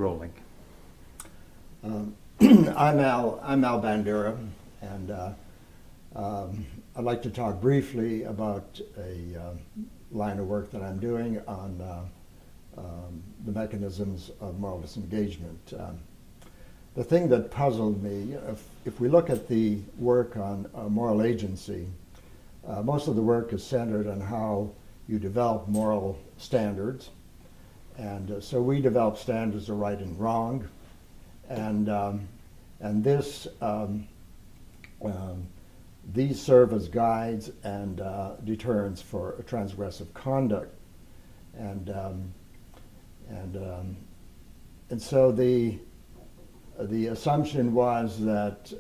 rolling. I'm Al Bandura, and I'd like to talk briefly about a line of work that I'm doing on the mechanisms of moral disengagement. The thing that puzzled me, if we look at the work on moral agency, most of the work is centered on how you develop moral standards. And so we develop standards of right and wrong. And these serve as guides and deterrents for transgressive conduct. And so the assumption was that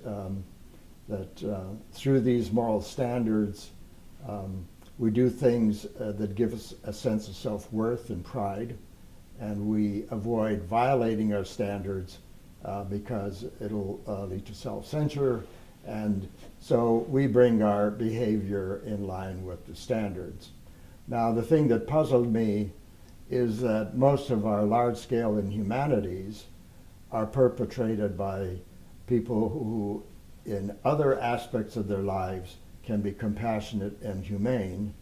through these moral standards, we do things that give us a sense of self-worth and pride, and we avoid violating our standards because it'll lead to self-censure, and so we bring our behavior in line with the standards. Now, the thing that puzzled me is that most of our large-scale inhumanities are perpetrated by people who, in other aspects of their lives, can be compassionate and humane.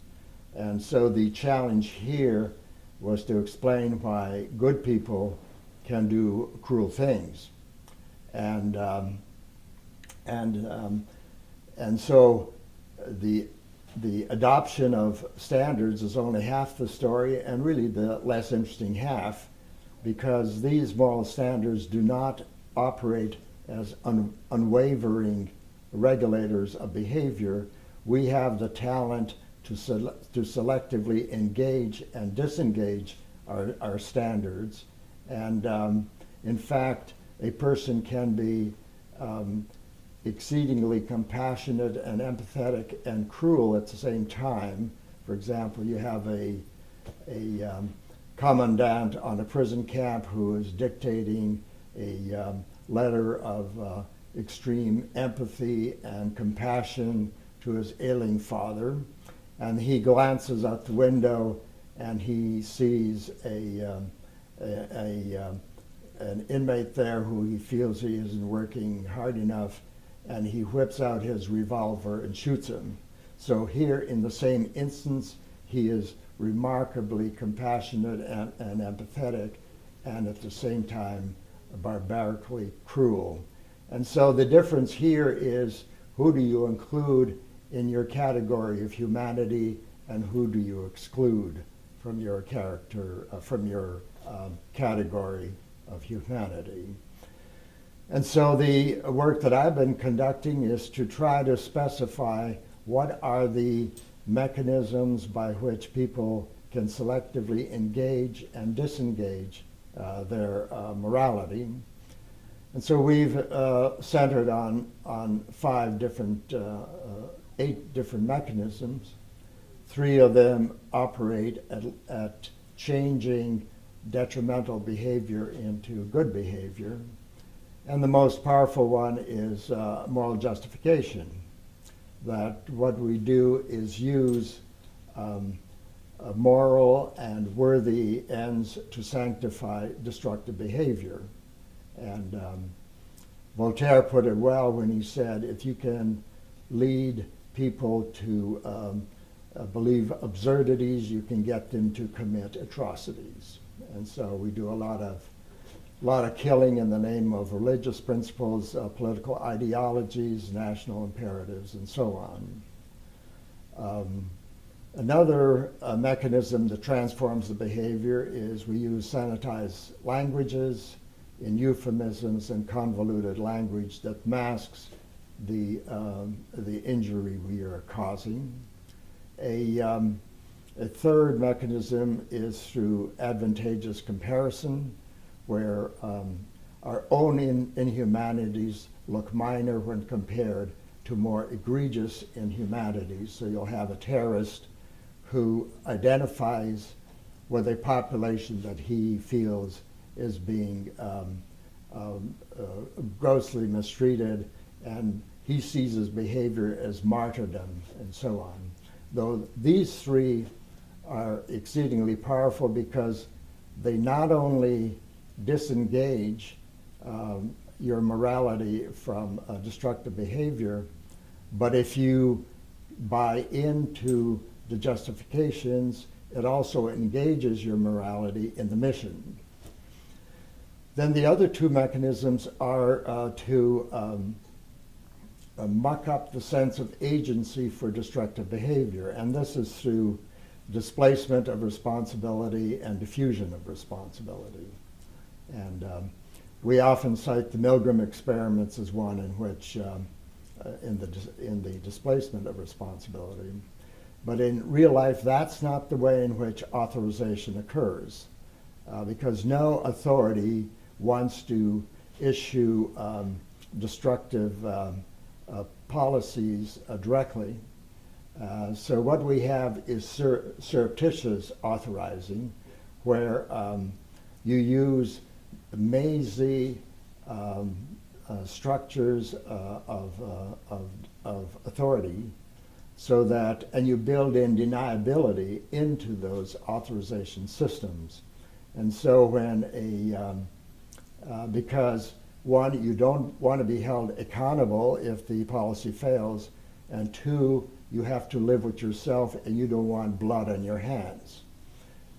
And so the challenge here was to explain why good people can do cruel things. And so the adoption of standards is only half the story, and really the less interesting half, because these moral standards do not operate as unwavering regulators of behavior. We have the talent to selectively engage and disengage our standards. And in fact, a person can be exceedingly compassionate and empathetic and cruel at the same time. For example, you have a commandant on a prison camp who is dictating a letter of extreme empathy and compassion to his ailing father, and he glances out the window and he sees an inmate there who he feels he isn't working hard enough, and he whips out his revolver and shoots him. So here, in the same instance, he is remarkably compassionate and empathetic, and at the same time barbarically cruel. And so the difference here is, who do you include in your category of humanity, and who do you exclude from your character, from your category of humanity? And so the work that I've been conducting is to try to specify what are the mechanisms by which people can selectively engage and disengage their morality. And so we've centered on 8 different mechanisms. 3 of them operate at changing detrimental behavior into good behavior. And the most powerful one is moral justification, that what we do is use moral and worthy ends to sanctify destructive behavior. And Voltaire put it well when he said, if you can lead people to believe absurdities, you can get them to commit atrocities. And so we do a lot of killing in the name of religious principles, political ideologies, national imperatives, and so on. Another mechanism that transforms the behavior is we use sanitized languages in euphemisms and convoluted language that masks the injury we are causing. A third mechanism is through advantageous comparison, where our own inhumanities look minor when compared to more egregious inhumanities. So you'll have a terrorist who identifies with a population that he feels is being grossly mistreated, and he sees his behavior as martyrdom and so on. Though these 3 are exceedingly powerful because they not only disengage your morality from destructive behavior. But if you buy into the justifications, it also engages your morality in the mission. Then the other two mechanisms are to muck up the sense of agency for destructive behavior, and this is through displacement of responsibility and diffusion of responsibility. And we often cite the Milgram experiments as one in which, in the displacement of responsibility. But in real life, that's not the way in which authorization occurs, because no authority wants to issue destructive policies directly. So what we have is surreptitious authorizing, where you use mazy structures of authority, so that, and you build in deniability into those authorization systems. And so when because one, you don't want to be held accountable if the policy fails, and two, you have to live with yourself and you don't want blood on your hands.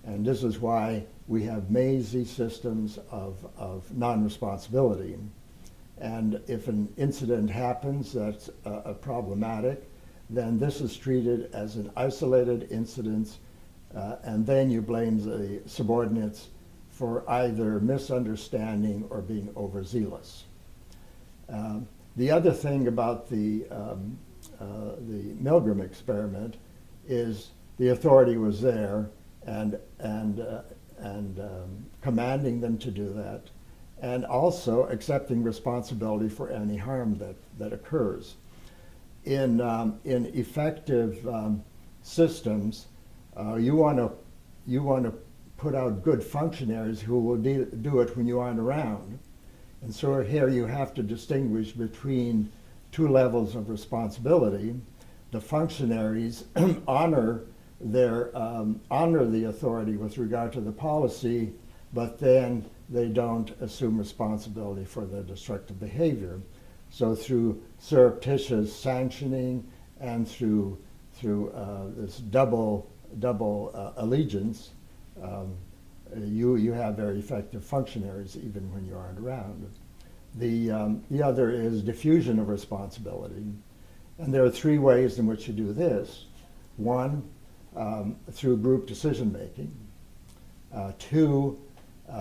And this is why we have mazy systems of non-responsibility. And if an incident happens that's problematic, then this is treated as an isolated incident, and then you blame the subordinates for either misunderstanding or being overzealous. The other thing about the Milgram experiment is the authority was there and commanding them to do that, and also accepting responsibility for any harm that occurs. In effective systems, you want to put out good functionaries who will do it when you aren't around. And so here you have to distinguish between two levels of responsibility. The functionaries honor the authority with regard to the policy, but then they don't assume responsibility for the destructive behavior. So through surreptitious sanctioning and through this double allegiance, you have very effective functionaries even when you aren't around. The other is diffusion of responsibility. And there are three ways in which you do this. One, through group decision making. Two,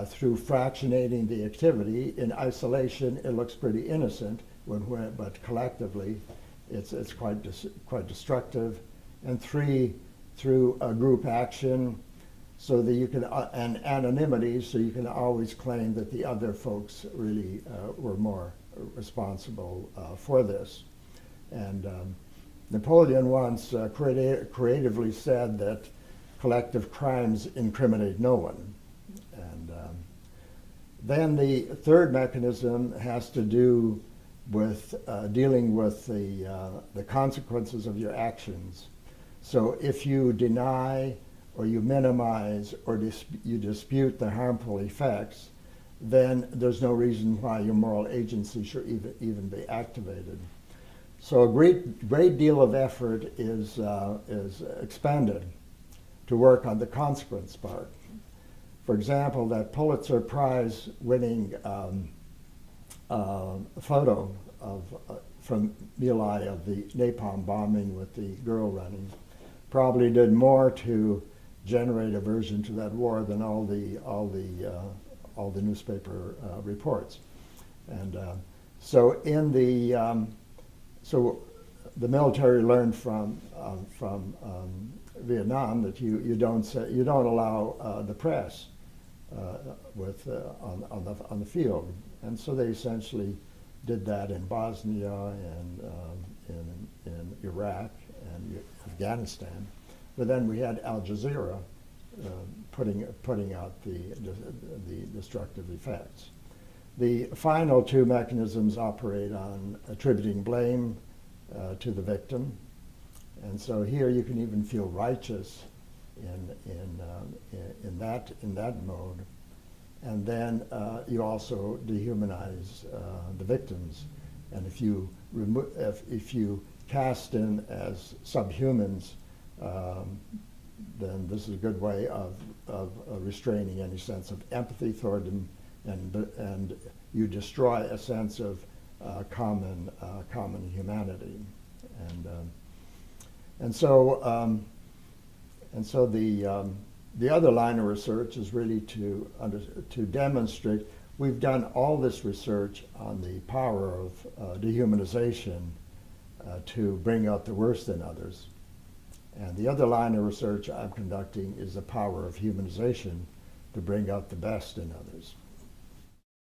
through fractionating the activity. In isolation, it looks pretty innocent, but collectively, it's quite destructive. And three, through group action, so that you can and anonymity, so you can always claim that the other folks really were more responsible for this. And Napoleon once creatively said that collective crimes incriminate no one. And then the third mechanism has to do with dealing with the consequences of your actions. So if you deny or you minimize or you dispute the harmful effects, then there's no reason why your moral agency should even be activated. So a great deal of effort is expended to work on the consequence part. For example, that Pulitzer Prize winning photo from My Lai of the napalm bombing with the girl running probably did more to generate aversion to that war than all the newspaper reports. And so the military learned from Vietnam that you don't allow the press on the field, and so they essentially did that in Bosnia and in Iraq and Afghanistan. But then we had Al Jazeera putting out the destructive effects. The final two mechanisms operate on attributing blame to the victim, and so here you can even feel righteous in that mode. and then you also dehumanize the victims. And if you cast in as subhumans, then this is a good way of restraining any sense of empathy toward them, and you destroy a sense of common humanity, and so the other line of research is really to demonstrate. We've done all this research on the power of dehumanization to bring out the worst in others. And the other line of research I'm conducting is the power of humanization to bring out the best in others.